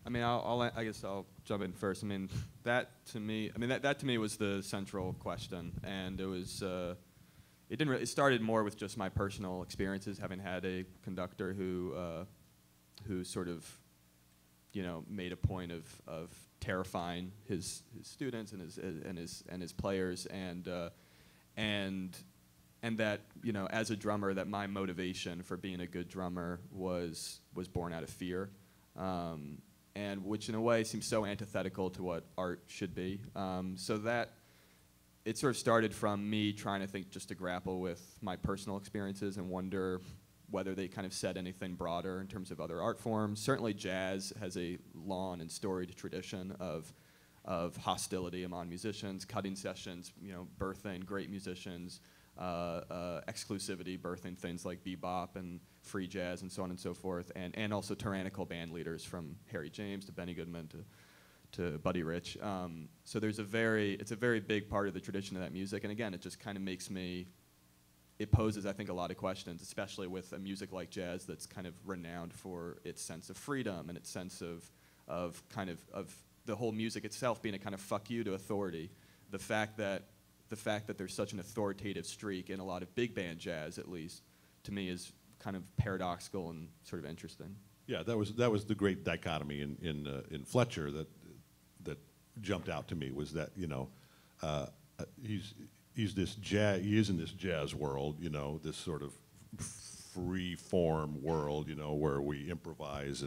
I mean, I guess I'll jump in first. I mean, that to me was the central question, and it was. It didn't. It started more with just my personal experiences, having had a conductor who sort of, made a point of terrifying his students and his players, and that, as a drummer, that my motivation for being a good drummer was born out of fear. And which in a way seems so antithetical to what art should be. So that it sort of started from me trying to think just to grapple with my personal experiences and wonder whether they kind of said anything broader in terms of other art forms. Certainly jazz has a long and storied tradition of hostility among musicians, cutting sessions, birthing great musicians, exclusivity birthing things like bebop and free jazz and so on and so forth, and also tyrannical band leaders from Harry James to Benny Goodman to Buddy Rich. So it's a very big part of the tradition of that music, and again, it just kind of it poses, I think, a lot of questions, especially with a music like jazz that's kind of renowned for its sense of freedom and its sense of the whole music itself being a kind of fuck you to authority. The fact that there's such an authoritative streak in a lot of big band jazz, at least, to me is kind of paradoxical and sort of interesting. Yeah, that was the great dichotomy in Fletcher that jumped out to me, was that he is in this jazz world, this sort of free form world, where we improvise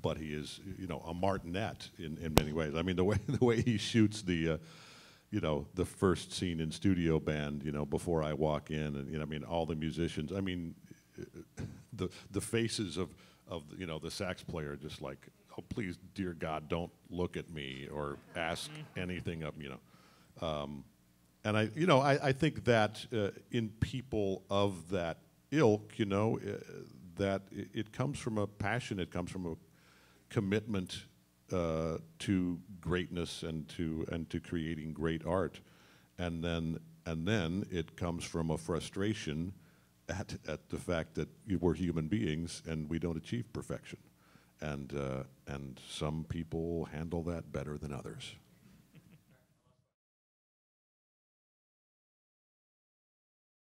but he is a martinet in many ways. I mean, the way he shoots the first scene in Studio Band, before I walk in, and I mean, all the musicians. I mean, the faces of the sax player, just like, oh, please, dear God, don't look at me or ask anything of me, And I think that in people of that ilk, that it comes from a passion, it comes from a commitment to greatness and to creating great art, and then it comes from a frustration at the fact that we're human beings and we don't achieve perfection, and some people handle that better than others.